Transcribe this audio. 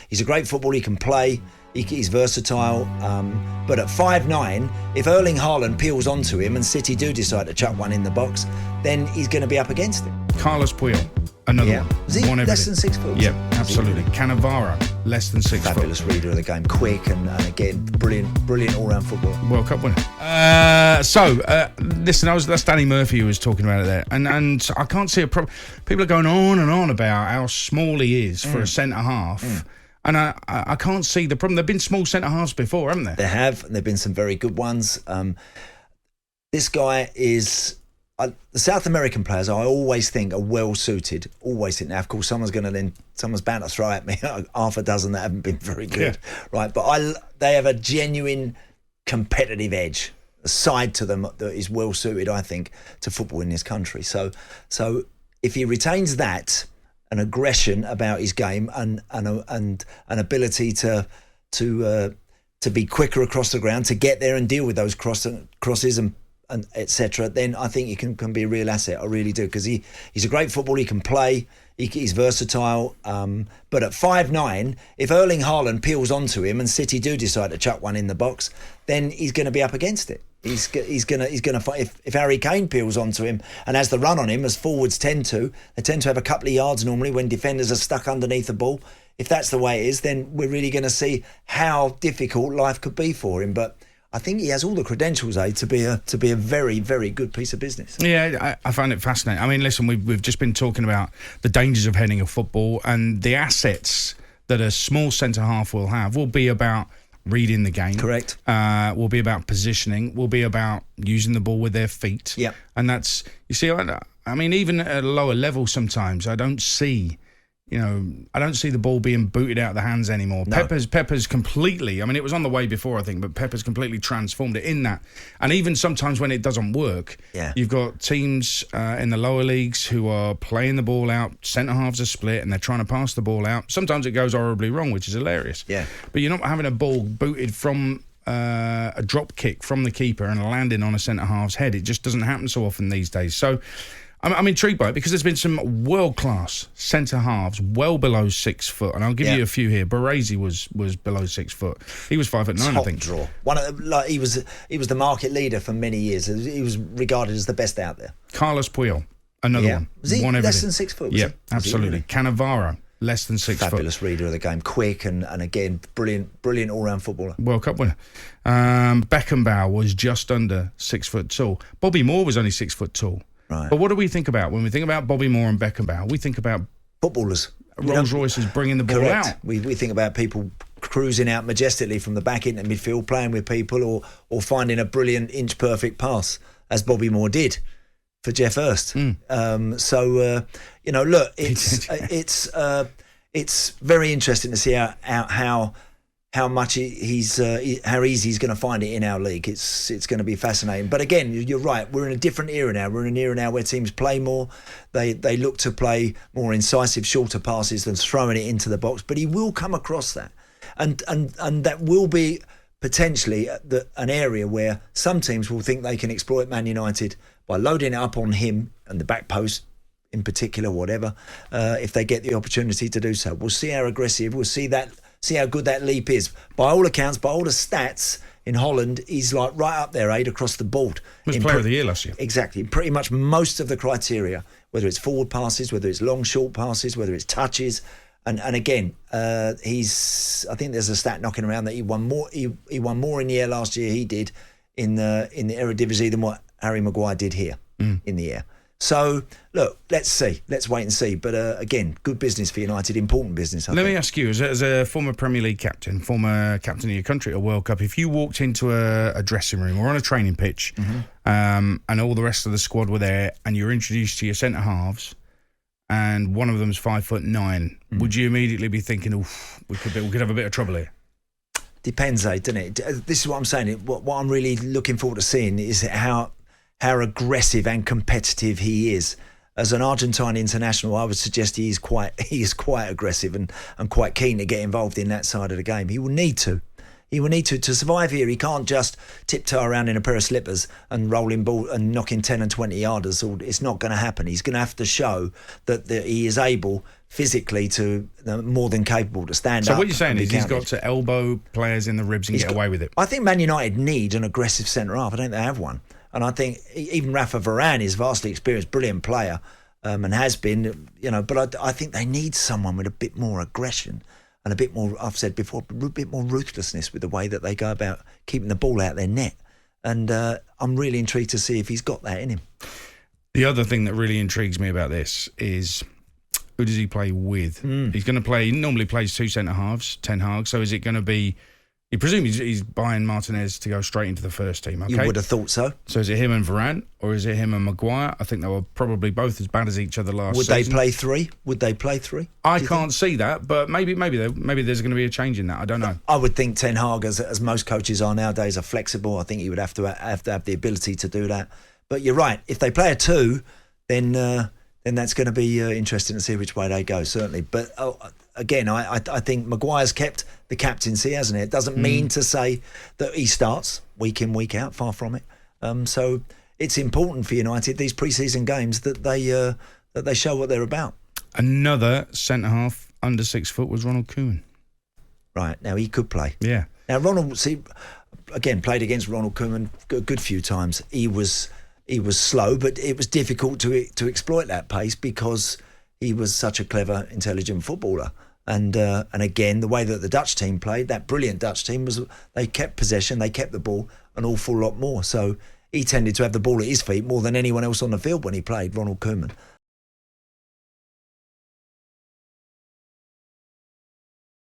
He's a great footballer. He can play. He's versatile. But at 5'9", if Erling Haaland peels onto him and City do decide to chuck one in the box, then he's going to be up against him. Carlos Puyol, another one. Was he less than 6 foot? Yeah, absolutely. Cannavaro, less than 6 foot. Fabulous reader of the game. Quick and again, brilliant all-round footballer. World Cup winner. Listen, that's Danny Murphy who was talking about it there. And I can't see a problem. People are going on and on about how small he is for a centre-half. And I can't see the problem. There have been small centre-halves before, haven't there? There have, and there have been some very good ones. This guy is... the South American players, I always think, are well-suited. Always think. Now, of course, someone's bound to throw at me half a dozen that haven't been very good. Yeah. Right? But they have a genuine competitive edge, a side to them that is well-suited, I think, to football in this country. So if he retains that... an aggression about his game and an ability to be quicker across the ground, to get there and deal with those crosses and etc., then I think he can be a real asset. I really do, because he's a great footballer. He can play. He's versatile. But at 5'9", if Erling Haaland peels onto him and City do decide to chuck one in the box, then he's going to be up against it. He's going to fight. If Harry Kane peels onto him and has the run on him, as forwards tend to, they tend to have a couple of yards normally when defenders are stuck underneath the ball. If that's the way it is, then we're really going to see how difficult life could be for him. But I think he has all the credentials, to be a very, very good piece of business. Yeah, I find it fascinating. I mean, listen, we've just been talking about the dangers of heading a football, and the assets that a small centre-half will have will be about reading the game. Correct. Will be about positioning. Will be about using the ball with their feet. Yeah. And that's, you see, I mean, even at a lower level sometimes, I don't see the ball being booted out of the hands anymore. No. Pepper's completely, I mean, it was on the way before, I think, but Pepper's completely transformed it in that. And even sometimes when it doesn't work, you've got teams in the lower leagues who are playing the ball out, centre-halves are split, and they're trying to pass the ball out. Sometimes it goes horribly wrong, which is hilarious. Yeah. But you're not having a ball booted from a drop kick from the keeper and landing on a centre-half's head. It just doesn't happen so often these days. So I'm intrigued by it, because there's been some world-class centre-halves well below 6 foot, and I'll give you a few here. Baresi was below 6 foot. He was 5'9", I think. Draw. He was the market leader for many years. He was regarded as the best out there. Carlos Puyol, another one. Was he less than 6 foot? Yeah, absolutely. Cannavaro, less than 6 foot. Fabulous reader of the game. Quick and again, brilliant all-round footballer. World Cup winner. Beckenbauer was just under 6 foot tall. Bobby Moore was only 6 foot tall. Right. But what do we think about when we think about Bobby Moore and Beckenbauer? We think about footballers. Rolls Royces bringing the ball out. We think about people cruising out majestically from the back into midfield, playing with people, or finding a brilliant inch-perfect pass, as Bobby Moore did for Jeff Hurst. Look, it's very interesting to see how much how easy he's going to find it in our league. It's going to be fascinating. But again, you're right. We're in a different era now. We're in an era now where teams play more. They look to play more incisive, shorter passes than throwing it into the box. But he will come across that, and that will be potentially an area where some teams will think they can exploit Man United by loading it up on him and the back post in particular, whatever. If they get the opportunity to do so, we'll see how aggressive. We'll see how good that leap is. By all accounts, by all the stats in Holland, he's like right up there, across the board. He was player of the year last year. Exactly. Pretty much most of the criteria, whether it's forward passes, whether it's long, short passes, whether it's touches. And again, I think there's a stat knocking around that he won more in the air last year, he did, in the Eredivisie than what Harry Maguire did here in the air. So, look, let's see. Let's wait and see. But again, good business for United, important business, I think. Let me ask you, as a former Premier League captain, former captain of your country at a World Cup, if you walked into a dressing room or on a training pitch and all the rest of the squad were there and you're introduced to your centre-halves and one of them's 5'9", would you immediately be thinking, oof, we could have a bit of trouble here? Depends, doesn't it? This is what I'm saying. What I'm really looking forward to seeing is how aggressive and competitive he is. As an Argentine international, I would suggest he is quite aggressive and quite keen to get involved in that side of the game. He will need to. He will need to survive here. He can't just tiptoe around in a pair of slippers and rolling ball and knocking 10 and 20 yarders. It's not going to happen. He's going to have to show that he is able physically to more than capable to stand up. So what you're saying is he's got to elbow players in the ribs and get away with it. I think Man United need an aggressive centre half. I don't think they have one. And I think even Rafa Varane is vastly experienced, brilliant player, and has been, but I think they need someone with a bit more aggression and a bit more, I've said before, a bit more ruthlessness with the way that they go about keeping the ball out their net. And I'm really intrigued to see if he's got that in him. The other thing that really intrigues me about this is, who does he play with? He's going to play, he normally plays two centre-halves, Ten Hag, so is it going to be, you presume he's buying Martinez to go straight into the first team, okay? You would have thought so. So is it him and Varane, or is it him and Maguire? I think they were probably both as bad as each other last season. Would they play three? I can't see that, but maybe there's going to be a change in that. I don't know. I would think Ten Hag, as most coaches are nowadays, are flexible. I think he would have to have the ability to do that. But you're right. If they play a two, then that's going to be interesting to see which way they go, certainly. But again, I think Maguire's kept the captaincy, hasn't it? It doesn't mean to say that he starts week in, week out, far from it. So it's important for United, these pre-season games, that they show what they're about. Another centre-half under 6 foot was Ronald Koeman. Right, now he could play. Yeah. Now Ronald, played against Ronald Koeman a good few times. He was slow, but it was difficult to exploit that pace because he was such a clever, intelligent footballer. And again, the way that the Dutch team played, that brilliant Dutch team, was they kept possession, they kept the ball an awful lot more. So he tended to have the ball at his feet more than anyone else on the field when he played, Ronald Koeman.